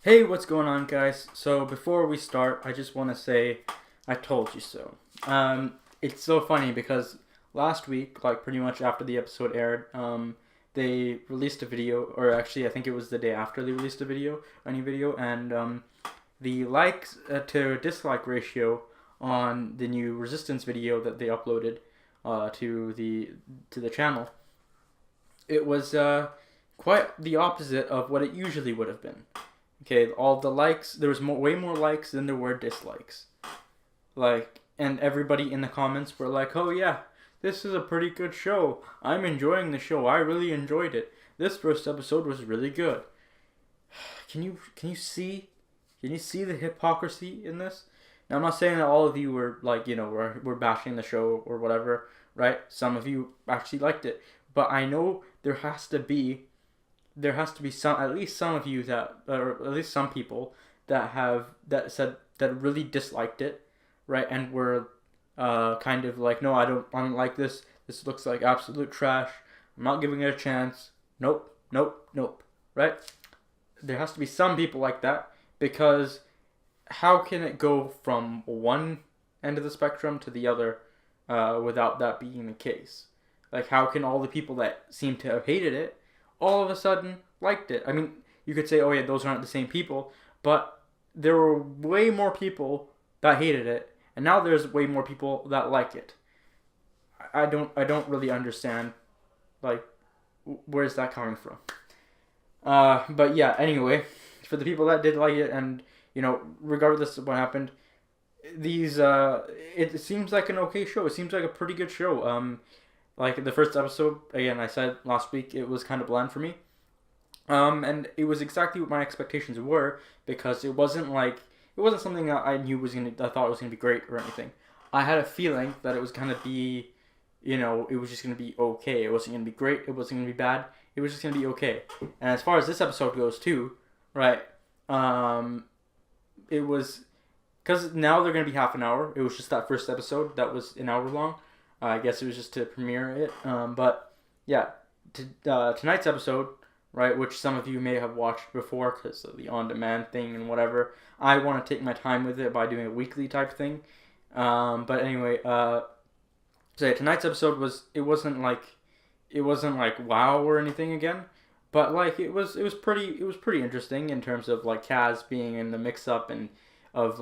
Hey, what's going on, guys? So before we start, I just want to say, I told you so. It's so funny because last week, like pretty much after the episode aired, they released a video, or actually, I think it was the day after they released a new video, and the likes to dislike ratio on the new Resistance video that they uploaded to the channel, it was quite the opposite of what it usually would have been. Okay, all the likes, there was way more likes than there were dislikes. Like, and everybody in the comments were like, "Oh yeah, this is a pretty good show. I'm enjoying the show. I really enjoyed it. This first episode was really good." Can you see the hypocrisy in this? Now, I'm not saying that all of you were like, were bashing the show or whatever, right? Some of you actually liked it, but I know there has to be some, at least some of you that, or at least some people that said that really disliked it, right? And were kind of like, no, I don't like this. This looks like absolute trash. I'm not giving it a chance. Nope, nope, nope. Right? There has to be some people like that, because how can it go from one end of the spectrum to the other without that being the case? Like, how can all the people that seem to have hated it all of a sudden liked it? I mean, you could say, oh yeah, those aren't the same people, but there were way more people that hated it, and now there's way more people that like it. I don't really understand, like, where's that coming from? But yeah, anyway, for the people that did like it, and regardless of what happened, these it seems like an okay show. It seems like a pretty good show. Like the first episode, again, I said last week it was kind of bland for me. And it was exactly what my expectations were, because it wasn't something that I thought was gonna be great or anything. I had a feeling that it was gonna be, it was just gonna be okay. It wasn't gonna be great. It wasn't gonna be bad. It was just gonna be okay. And as far as this episode goes too, right? Um, it was, because now they're gonna be half an hour. It was just that first episode that was an hour long. I guess it was just to premiere it. But yeah, tonight's episode, right, which some of you may have watched before because of the on-demand thing and whatever. I want to take my time with it by doing a weekly type thing. But anyway, so yeah, tonight's episode it wasn't like wow or anything again, but like it was pretty interesting in terms of like Kaz being in the mix-up and of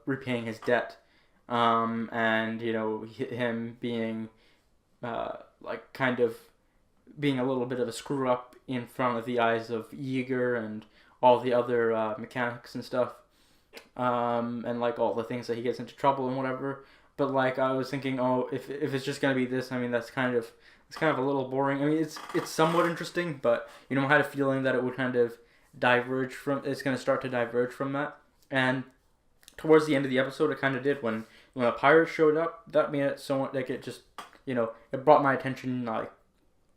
repaying his debt, and him being like kind of being a little bit of a screw up in front of the eyes of Yeager and all the other mechanics and stuff, and like all the things that he gets into trouble and whatever. But like I was thinking, oh, if it's just gonna be this, I mean it's kind of a little boring. I mean it's somewhat interesting, but I had a feeling that it would kind of diverge from. It's gonna start to diverge from that, and towards the end of the episode, it kind of did when a pirate showed up. That made it so like it just it brought my attention, like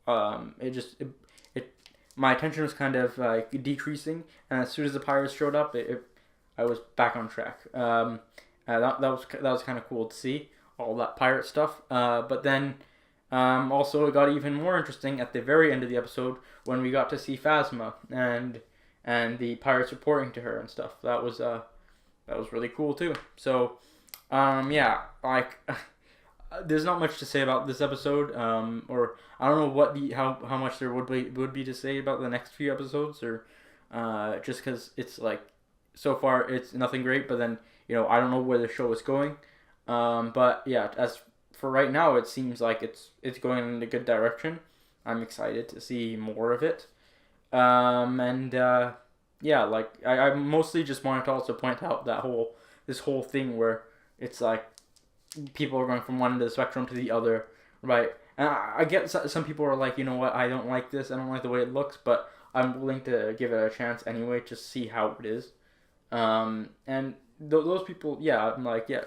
it my attention was kind of like decreasing, and as soon as the pirates showed up, I was back on track. That was kind of cool to see all that pirate stuff. But then also it got even more interesting at the very end of the episode when we got to see Phasma and the pirates reporting to her and stuff. That was really cool too. So yeah, like there's not much to say about this episode, or I don't know how much there would be to say about the next few episodes, or just because it's like so far it's nothing great, but then I don't know where the show is going, but yeah, as for right now, it seems like it's going in a good direction. I'm excited to see more of it, and yeah, like I mostly just wanted to also point out this whole thing where it's like people are going from one end of the spectrum to the other, right? And I get some people are like, you know what, I don't like this, I don't like the way it looks, but I'm willing to give it a chance anyway to see how it is. And those people, yeah, I'm like, yeah,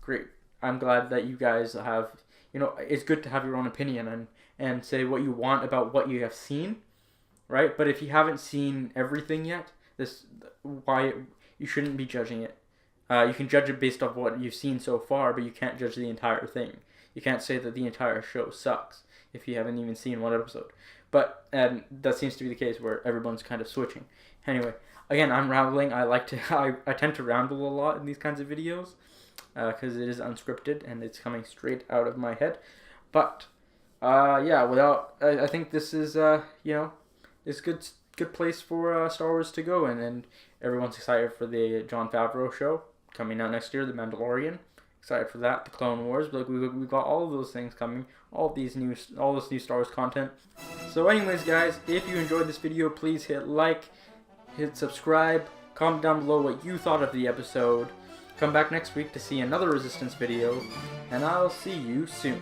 great. I'm glad that you guys have, it's good to have your own opinion and say what you want about what you have seen, right? But if you haven't seen everything yet, why you shouldn't be judging it. You can judge it based off what you've seen so far, but you can't judge the entire thing. You can't say that the entire show sucks if you haven't even seen one episode. But that seems to be the case where everyone's kind of switching. Anyway, again, I'm rambling. I tend to ramble a lot in these kinds of videos because it is unscripted and it's coming straight out of my head. But yeah, I think this is it's good place for Star Wars to go, and everyone's excited for the Jon Favreau show coming out next year, The Mandalorian. Excited for that. The Clone Wars. Like we've got all of those things coming. All this new Star Wars content. So anyways, guys, if you enjoyed this video, please hit like, hit subscribe, comment down below what you thought of the episode. Come back next week to see another Resistance video, and I'll see you soon.